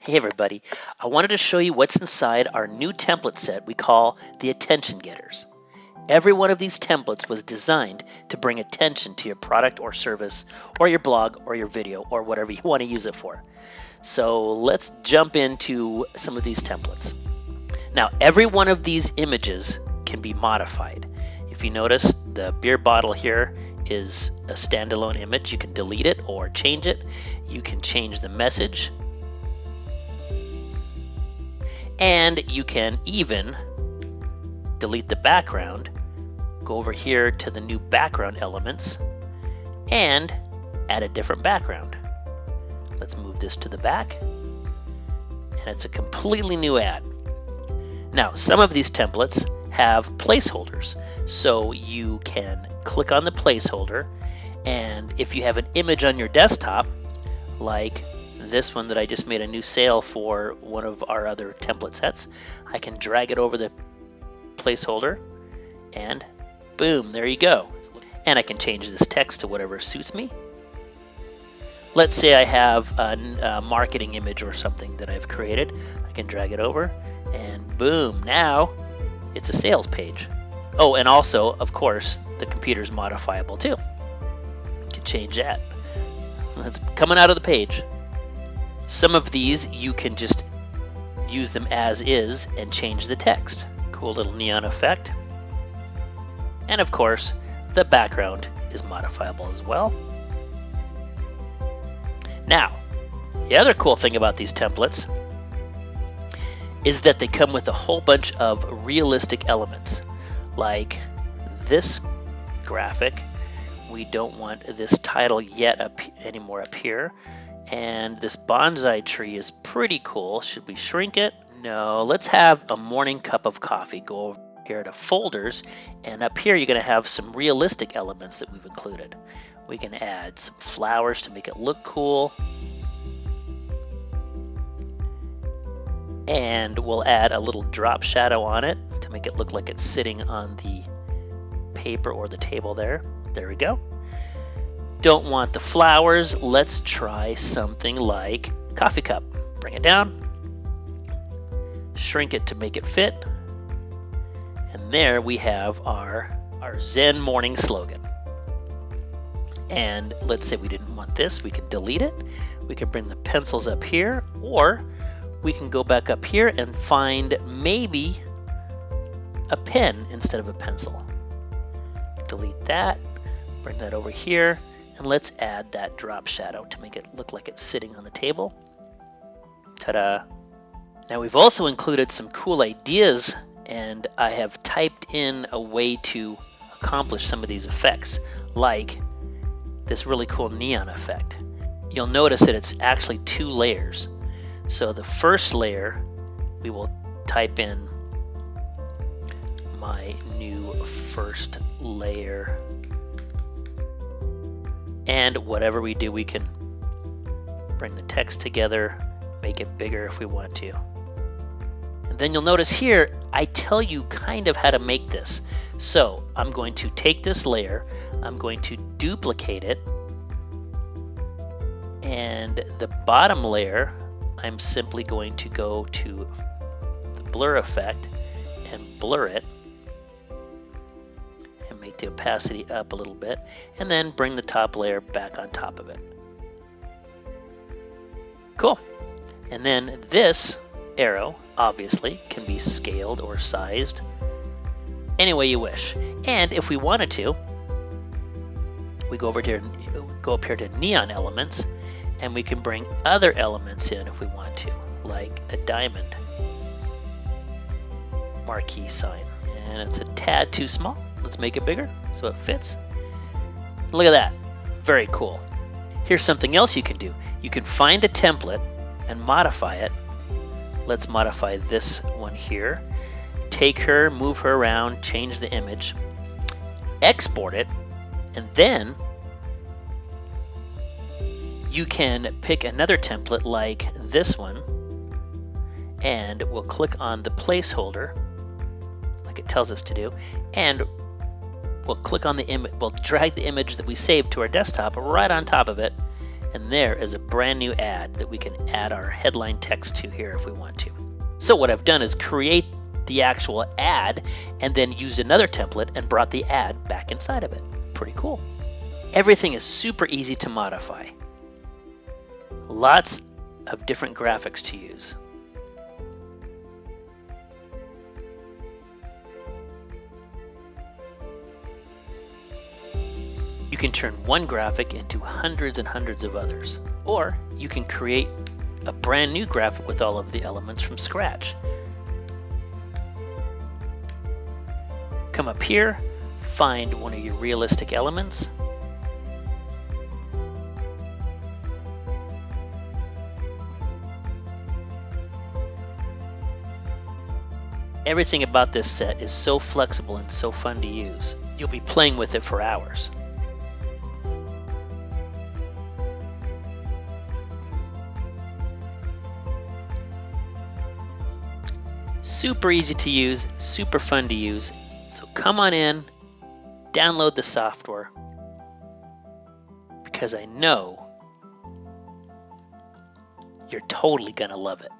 Hey everybody, I wanted to show you what's inside our new template set we call the attention getters. Every one of these templates was designed to bring attention to your product or service or your blog or your video or whatever you want to use it for. So let's jump into some of these templates. Now every one of these images can be modified. If you notice, the beer bottle here is a standalone image. You can delete it or change it. You can change the message. And you can even delete the background, go over here to the new background elements, and add a different background. Let's move this to the back, and it's a completely new ad. Now, some of these templates have placeholders, so you can click on the placeholder, and if you have an image on your desktop, like this one that I just made a new sale for one of our other template sets, I can drag it over the placeholder and boom, there you go. And I can change this text to whatever suits me. Let's say I have a marketing image or something that I've created. I can drag it over and boom, now it's a sales page. Oh, and also, of course, the computer's modifiable too. You can change that. That's coming out of the page. Some of these you can just use them as is and change the text. Cool little neon effect. And of course, the background is modifiable as well. Now, the other cool thing about these templates is that they come with a whole bunch of realistic elements. Like this graphic, we don't want this title yet anymore up here. And this bonsai tree is pretty cool. Should we shrink it? No, let's have a morning cup of coffee. Go over here to folders, and up here you're going to have some realistic elements that we've included. We can add some flowers to make it look cool. And we'll add a little drop shadow on it to make it look like it's sitting on the paper or the table there. There we go. Don't want the flowers, let's try something like coffee cup. Bring it down, shrink it to make it fit, and there we have our Zen morning slogan. And let's say we didn't want this, we can delete it. We can bring the pencils up here, or we can go back up here and find maybe a pen instead of a pencil. Delete that, bring that over here. And let's add that drop shadow to make it look like it's sitting on the table. Ta-da! Now we've also included some cool ideas, and I have typed in a way to accomplish some of these effects, like this really cool neon effect. You'll notice that it's actually 2 layers. So the first layer, we will type in my new first layer. And whatever we do, we can bring the text together, make it bigger if we want to. And then you'll notice here, I tell you kind of how to make this. So I'm going to take this layer, I'm going to duplicate it, and the bottom layer, I'm simply going to go to the blur effect and blur it. Make the opacity up a little bit, and then bring the top layer back on top of it. Cool. And then this arrow obviously can be scaled or sized any way you wish. And if we wanted to, we go up here to neon elements, and we can bring other elements in if we want to, like a diamond marquee sign. And it's a tad too small. Let's make it bigger so it fits. Look at that. Very cool. Here's something else you can do. You can find a template and modify it. Let's modify this one here. Take her, move her around, change the image, export it, and then you can pick another template like this one, and we'll click on the placeholder like it tells us to do, and we'll click on the image, we'll drag the image that we saved to our desktop right on top of it, And there is a brand new ad that we can add our headline text to here if we want to. So what I've done is create the actual ad and then used another template and brought the ad back inside of it. Pretty cool. Everything is super easy to modify. Lots of different graphics to use. You can turn one graphic into hundreds and hundreds of others, or you can create a brand new graphic with all of the elements from scratch. Come up here, find one of your realistic elements, everything about this set is so flexible and so fun to use. You'll be playing with it for hours. Super easy to use, super fun to use. So come on in, download the software, because I know you're totally gonna love it.